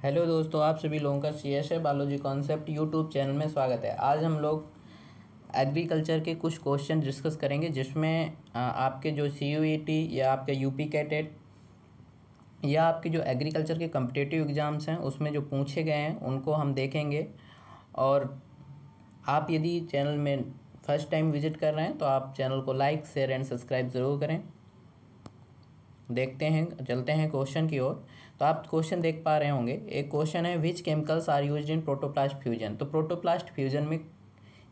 Hello दोस्तों, आप सभी लोगों का CS biology concept YouTube channel में स्वागत है। आज हम लोग एग्रीकल्चर के कुछ क्वेश्चन डिस्कस करेंगे, जिसमें आपके जो सीयूईटी या आपके यूपी कैटेट या आपके जो एग्रीकल्चर के कम्पिटिटिव एग्ज़ाम्स हैं उसमें जो पूछे गए हैं उनको हम देखेंगे। और आप यदि चैनल में फर्स्ट टाइम विज़िट कर रहे हैं तो आप चैनल को लाइक, शेयर एंड सब्सक्राइब ज़रूर करें। देखते हैं, चलते हैं क्वेश्चन की ओर। तो आप क्वेश्चन देख पा रहे होंगे। एक क्वेश्चन है, which chemicals are used in protoplast fusion. तो प्रोटोप्लास्ट फ्यूजन में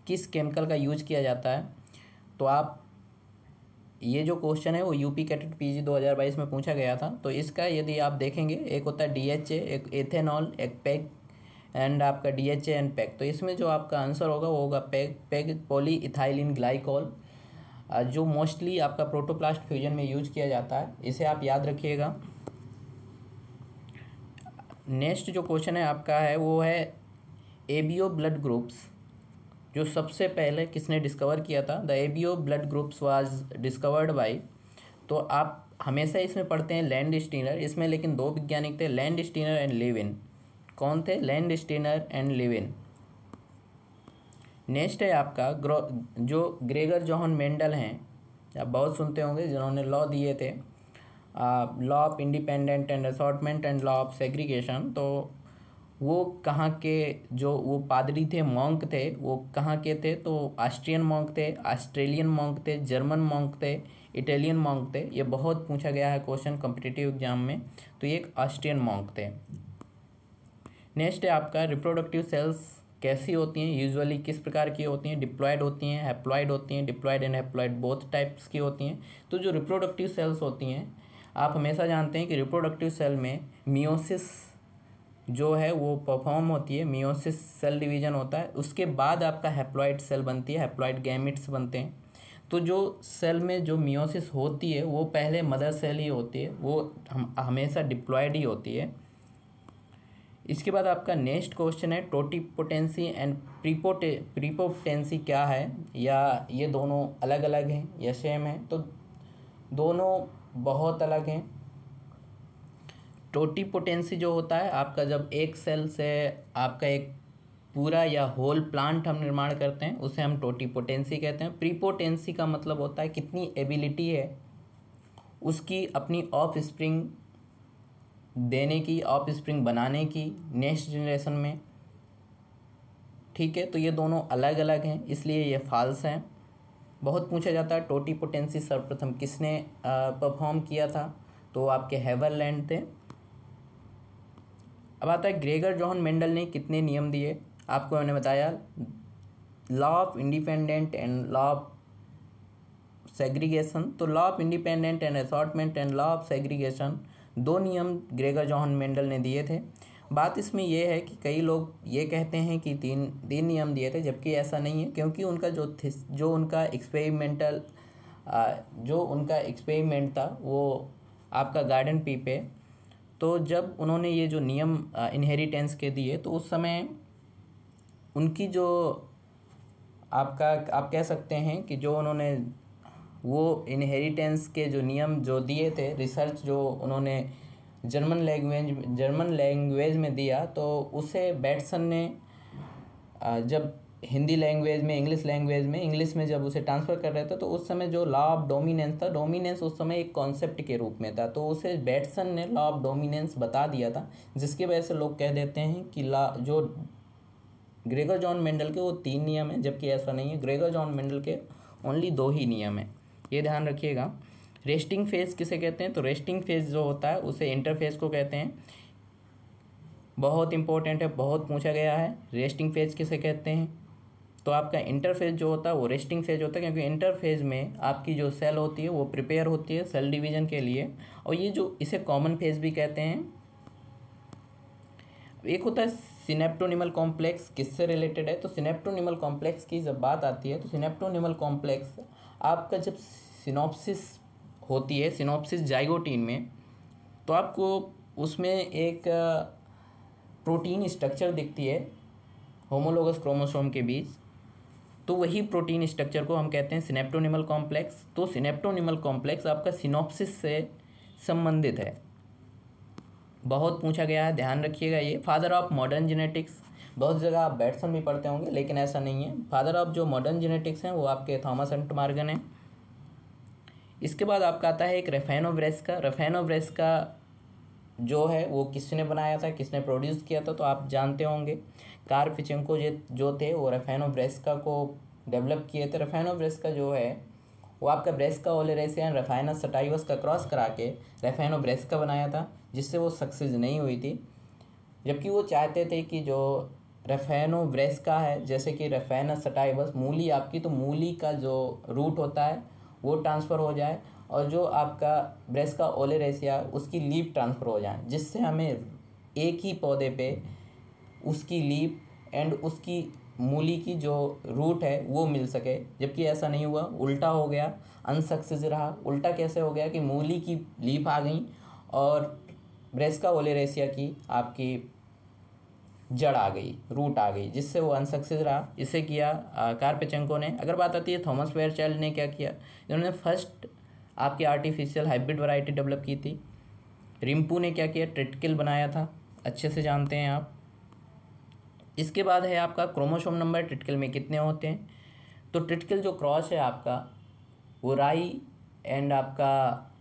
किस केमिकल का यूज किया जाता है। तो आप ये जो क्वेश्चन है वो यूपी कैटेट पीजी 2022 में पूछा गया था। तो इसका यदि आप देखेंगे, एक होता है डीएचए, एक एथेनॉल, एक पेग एंड आपका डीएचए एंड पेग। तो इसमें जो आपका आंसर होगा वो होगा पेग पॉली इथाइलिन ग्लाइकॉल, जो मोस्टली आपका प्रोटोप्लास्ट फ्यूजन में यूज किया जाता है। इसे आप याद रखिएगा। नेक्स्ट जो क्वेश्चन है आपका है वो है एबीओ ब्लड ग्रुप्स जो सबसे पहले किसने डिस्कवर किया था। The ABO blood groups was discovered by. तो आप हमेशा इसमें पढ़ते हैं लैंड स्टीनर, इसमें लेकिन दो वैज्ञानिक थे, लैंड स्टीनर एंड लेविन। कौन थे? Landsteiner and Levine. Next है आपका जो ग्रेगर जोहन मेंडल हैं, आप बहुत सुनते होंगे, जिन्होंने लॉ दिए थे, law of independent and assortment and law of segregation. तो वो कहाँ के जो वो पादरी थे, मॉन्क थे, वो कहाँ के थे? तो ऑस्ट्रियन मॉन्क थे, ऑस्ट्रेलियन मॉन्क थे, जर्मन मॉन्क थे, इटालियन मॉन्क थे। ये बहुत पूछा गया है क्वेश्चन कॉम्पिटिटिव एग्जाम में। तो ये एक ऑस्ट्रियन मॉन्क थे। नेक्स्ट है आपका रिप्रोडक्टिव सेल्स कैसी होती हैं, यूजुअली किस प्रकार की होती हैं? डिप्लॉयड होती हैं, हैप्लॉयड होती हैं, diploid and haploid both types की होती हैं। तो जो रिप्रोडक्टिव सेल्स होती हैं, आप हमेशा जानते हैं कि रिप्रोडक्टिव सेल में मियोसिस जो है वो परफॉर्म होती है, मियोसिस सेल डिवीजन होता है, उसके बाद आपका हैप्लॉयड सेल बनती है, हैप्लॉयड गैमेट्स बनते हैं। तो जो सेल में जो मियोसिस होती है वो पहले मदर सेल ही होती है, वो हमेशा डिप्लॉयड ही होती है। इसके बाद आपका नेक्स्ट क्वेश्चन है टोटिपोटेंसी एंड प्रीपोटेंसी क्या है, या ये दोनों अलग अलग हैं या सेम है? तो दोनों बहुत अलग हैं। टोटिपोटेंसी जो होता है आपका, जब एक सेल से आपका एक पूरा या होल प्लांट हम निर्माण करते हैं, उसे हम टोटिपोटेंसी कहते हैं। प्रीपोटेंसी का मतलब होता है कितनी एबिलिटी है उसकी अपनी ऑफ स्प्रिंग देने की, ऑफ स्प्रिंग बनाने की नेक्स्ट जनरेशन में। ठीक है, तो ये दोनों अलग अलग हैं, इसलिए ये फॉल्स हैं। बहुत पूछा जाता है टोटिपोटेंसी सर्वप्रथम किसने परफॉर्म किया था। तो आपके हेवरलैंड थे। अब आता है ग्रेगर जोहन मेंडल ने कितने नियम दिए। आपको मैंने बताया law of independent and law of segregation. तो law of independent and assortment and law of segregation, दो नियम ग्रेगर जोहन मेंडल ने दिए थे। बात इसमें यह है कि कई लोग ये कहते हैं कि तीन नियम दिए थे, जबकि ऐसा नहीं है, क्योंकि उनका जो उनका एक्सपेरिमेंट था वो आपका गार्डन पी पे। तो जब उन्होंने ये जो नियम इनहेरिटेंस के दिए, तो उस समय उनकी जो आप कह सकते हैं कि जो उन्होंने वो इनहेरिटेंस के जो नियम जो दिए थे, रिसर्च जो उन्होंने जर्मन लैंग्वेज में दिया, तो उसे बैटसन ने जब हिंदी लैंग्वेज में, इंग्लिश में जब उसे ट्रांसफ़र कर रहे थे, तो उस समय जो लॉ ऑफ डोमिनेंस था, डोमिनेंस उस समय एक कॉन्सेप्ट के रूप में था, तो उसे बैटसन ने लॉ ऑफ डोमिनेंस बता दिया था, जिसकी वजह से लोग कह देते हैं कि जो ग्रेगर जॉन मेंडल के वो 3 नियम हैं, जबकि ऐसा नहीं है। ग्रेगर जॉन मेंडल के ओनली 2 ही नियम हैं, ये ध्यान रखिएगा। रेस्टिंग फेज किसे कहते हैं? तो रेस्टिंग फेज जो होता है उसे इंटरफेज को कहते हैं। बहुत इंपॉर्टेंट है, बहुत पूछा गया है, रेस्टिंग फेज किसे कहते हैं? तो आपका इंटरफेज जो होता है वो रेस्टिंग फेज होता है, क्योंकि इंटरफेज में आपकी जो सेल होती है वो प्रिपेयर होती है सेल डिवीजन के लिए। और ये जो इसे कॉमन फेज भी कहते हैं। एक होता है सिनेप्टोनिमल कॉम्प्लेक्स, किससे रिलेटेड है? तो सिनेप्टोनिमल कॉम्प्लेक्स की जब बात आती है, तो सिनेप्टोनिमल कॉम्प्लेक्स आपका जब सिनॉप्सिस होती है, सिनॉप्सिस जाइगोटीन में, तो आपको उसमें एक प्रोटीन स्ट्रक्चर दिखती है होमोलोगस क्रोमोसोम के बीच। तो वही प्रोटीन स्ट्रक्चर को हम कहते हैं सिनेप्टोनिमल कॉम्प्लेक्स। तो सिनेप्टोनिमल कॉम्प्लेक्स आपका सिनॉप्सिस से संबंधित है। बहुत पूछा गया है, ध्यान रखिएगा। ये फादर ऑफ मॉडर्न जेनेटिक्स, बहुत जगह आप बैटसन भी पढ़ते होंगे, लेकिन ऐसा नहीं है। फादर ऑफ जो मॉडर्न जेनेटिक्स हैं वो आपके थॉमस हंट मॉर्गन है। इसके बाद आपका आता है एक रेफेनोब्रेस्का। रेफेनोब्रेस्का जो है वो किसने बनाया था, किसने प्रोड्यूस किया था, तो आप जानते होंगे कार्ल पिचेंको जो थे वो रेफेनोब्रेस्का को डेवलप किए थे। रेफेनोब्रेस्का जो है वो आपका ब्रेस्का ओलेरेसिया एंड रेफाइनस सटाइवस का क्रॉस करा के रेफेनोब्रेस्का बनाया था, जिससे वो सक्सेस नहीं हुई थी। जबकि वो चाहते थे कि जो रेफेनोब्रेस्का है, जैसे कि रेफाइनस सटाइवस मूली आपकी, तो मूली का जो रूट होता है वो ट्रांसफ़र हो जाए, और जो आपका ब्रेस्का ओलेरेसिया उसकी लीफ ट्रांसफ़र हो जाए, जिससे हमें एक ही पौधे पे उसकी लीफ एंड उसकी मूली की जो रूट है वो मिल सके। जबकि ऐसा नहीं हुआ, उल्टा हो गया, अनसक्सेस रहा। उल्टा कैसे हो गया कि मूली की लीफ आ गई और ब्रेस्का ओलेरेसिया की आपकी जड़ आ गई, रूट आ गई, जिससे वो अनसक्सेस रहा। इसे किया कार्ल पिचेंको ने। अगर बात आती है थॉमस फेयरचाइल्ड ने क्या किया, इन्होंने फर्स्ट आपकी आर्टिफिशियल हाइब्रिड वैरायटी डेवलप की थी। रिम्पू ने क्या किया, ट्रिटिकल बनाया था, अच्छे से जानते हैं आप। इसके बाद है आपका क्रोमोसोम नंबर, ट्रिटिकल में कितने होते हैं। तो ट्रिटिकल जो क्रॉस है आपका वो राई एंड आपका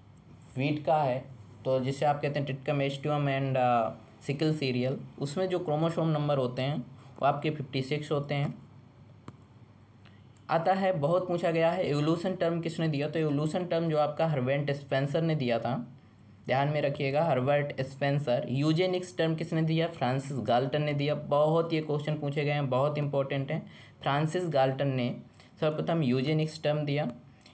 वीट का है, तो जिसे आप कहते हैं ट्रिटिकम एस्टियम एंड सिकल सीरियल। उसमें जो क्रोमोसोम नंबर होते हैं वो आपके 56 होते हैं। आता है, बहुत पूछा गया है, एवोल्यूशन टर्म किसने दिया, तो एवोल्यूशन टर्म जो आपका हर्बर्ट स्पेंसर ने दिया था, ध्यान में रखिएगा, हर्बर्ट स्पेंसर। यूजेनिक्स टर्म किसने दिया, फ्रांसिस गाल्टन ने दिया। बहुत ये क्वेश्चन पूछे गए हैं, बहुत इंपॉर्टेंट हैं। फ्रांसिस गाल्टन ने सर्वप्रथम यूजेनिक्स टर्म दिया।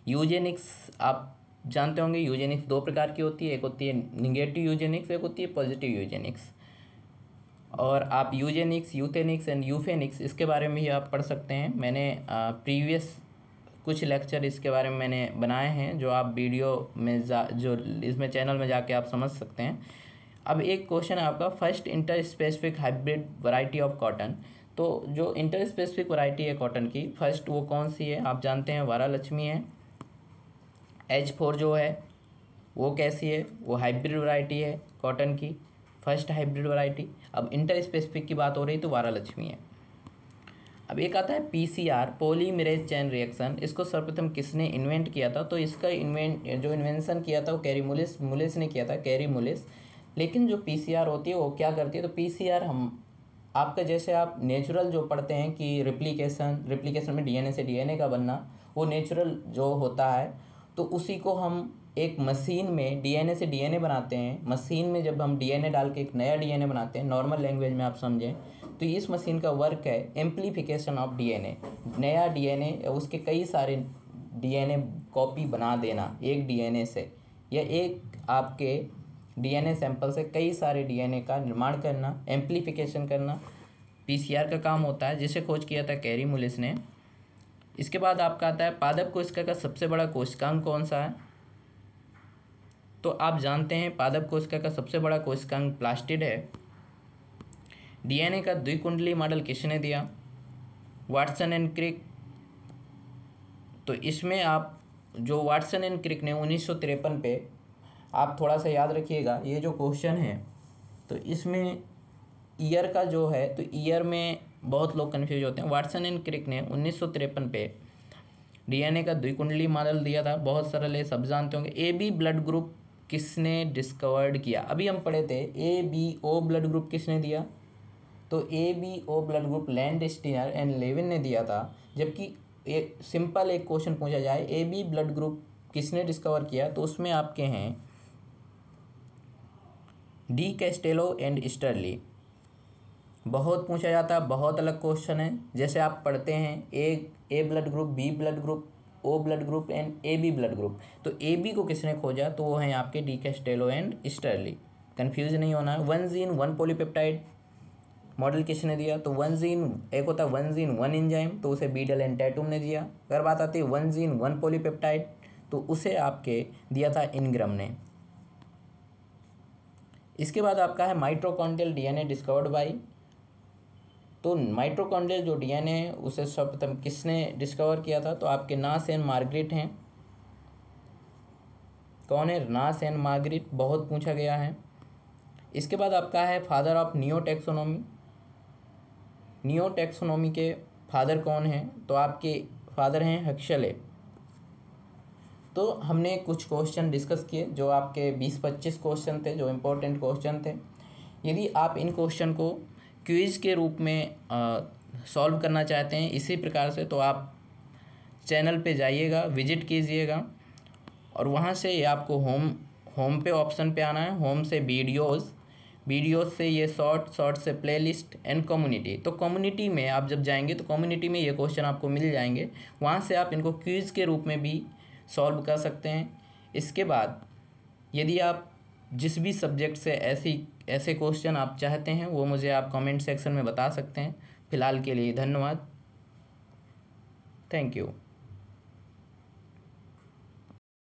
यूजेनिक्स आप जानते होंगे, यूजेनिक्स दो प्रकार की होती है, एक होती है निगेटिव यूजेनिक्स, एक होती है पॉजिटिव यूजेनिक्स। और आप यूजेनिक्स, यूथेनिक्स एंड यूफेनिक्स इसके बारे में भी आप पढ़ सकते हैं। मैंने प्रीवियस कुछ लेक्चर इसके बारे में मैंने बनाए हैं, जो आप वीडियो में जो इसमें चैनल में जाके आप समझ सकते हैं। अब एक क्वेश्चन है आपका, first inter specific hybrid variety of cotton. तो जो इंटर स्पेसिफिक वैरायटी है कॉटन की, फर्स्ट वो कौन सी है, आप जानते हैं वारालक्ष्मी है। H4 जो है वो कैसी है, वो हाइब्रिड वैरायटी है कॉटन की, फर्स्ट हाइब्रिड वैरायटी। अब इंटर स्पेसिफिक की बात हो रही तो वारालक्ष्मी है। अब एक आता है PCR, पॉलीमरेज चेन रिएक्शन। इसको सर्वप्रथम किसने इन्वेंट किया था, तो इसका इन्वेंशन किया था वो कैरी मुलिस ने किया था, कैरी मुलिस। लेकिन जो PCR होती है वो क्या करती है, तो PCR हम आपका जैसे आप नेचुरल जो पढ़ते हैं कि रिप्लिकेशन में DNA से DNA का बनना, वो नेचुरल जो होता है, तो उसी को हम एक मशीन में DNA से DNA बनाते हैं। मशीन में जब हम DNA डाल के एक नया DNA बनाते हैं, नॉर्मल लैंग्वेज में आप समझें, तो इस मशीन का वर्क है एम्प्लीफिकेशन ऑफ DNA। नया DNA उसके कई सारे DNA कॉपी बना देना एक DNA से, या एक आपके DNA सैंपल से कई सारे DNA का निर्माण करना, एम्प्लीफिकेशन करना PCR का काम होता है, जिसे खोज किया था कैरी मुलिस ने। इसके बाद आपका आता है पादप कोशिका का सबसे बड़ा कोशिकांग कौन सा है, तो आप जानते हैं पादप कोशिका का सबसे बड़ा कोशिकांग प्लास्टिड है। DNA का द्विकुंडली मॉडल किसने दिया, वाटसन एंड क्रिक। तो इसमें आप जो वाटसन एंड क्रिक ने 1953 पे, आप थोड़ा सा याद रखिएगा ये जो क्वेश्चन है, तो इसमें ईयर का जो है, तो ईयर में बहुत लोग कन्फ्यूज होते हैं। वाटसन एंड क्रिक ने 1953 पे DNA का द्विकुंडली मॉडल दिया था, बहुत सरल है, सब जानते होंगे। AB ब्लड ग्रुप किसने डिस्कवर्ड किया, अभी हम पढ़े थे। ABO ब्लड ग्रुप किसने दिया, तो ABO blood group Landsteiner and Levine ने दिया था। जबकि एक सिंपल एक क्वेश्चन पूछा जाए AB ब्लड ग्रुप किसने डिस्कवर किया, तो उसमें आपके हैं डी कैस्टेलो एंड स्टर्ली। बहुत पूछा जाता है, बहुत अलग क्वेश्चन है। जैसे आप पढ़ते हैं A blood group, B blood group, O blood group and AB blood group, तो AB को किसने खोजा, तो वो हैं आपके Decastello and Sturli. Confuse नहीं होना है। 1 जीन 1 पॉलीपेप्टाइड मॉडल किसने दिया, तो 1 जीन, एक होता है 1 जीन 1 एंजाइम, तो उसे बीडल एंड टैटूम ने दिया। अगर बात आती है 1 जीन 1 पॉलीपेप्टाइड, तो उसे आपके दिया था इनग्रम ने। इसके बाद आपका है माइटोकॉन्ड्रियल DNA डिस्कवर्ड बाई, तो माइटोकॉन्ड्रियल जो DNA है उसे सर्वप्रथम किसने डिस्कवर किया था, तो आपके नास एंड मार्गरेट हैं। कौन है, नास एंड मार्गरेट, बहुत पूछा गया है। इसके बाद आपका है father of neo taxonomy. Neo taxonomy के फादर कौन हैं? तो आपके फादर हैं हक्सले। तो हमने कुछ क्वेश्चन डिस्कस किए जो आपके 20-25 क्वेश्चन थे, जो इम्पोर्टेंट क्वेश्चन थे। यदि आप इन क्वेश्चन को क्विज़ के रूप में सॉल्व करना चाहते हैं इसी प्रकार से, तो आप चैनल पे जाइएगा, विजिट कीजिएगा और वहाँ से ये आपको होम पे ऑप्शन पे आना है। होम से वीडियोज़ से ये शॉर्ट से प्लेलिस्ट एंड कम्युनिटी। तो कम्युनिटी में आप जब जाएंगे तो कम्युनिटी में ये क्वेश्चन आपको मिल जाएंगे, वहाँ से आप इनको क्विज़ के रूप में भी सॉल्व कर सकते हैं। इसके बाद यदि आप जिस भी सब्जेक्ट से ऐसे क्वेश्चन आप चाहते हैं वो मुझे आप कमेंट सेक्शन में बता सकते हैं। फ़िलहाल के लिए धन्यवाद। Thank you.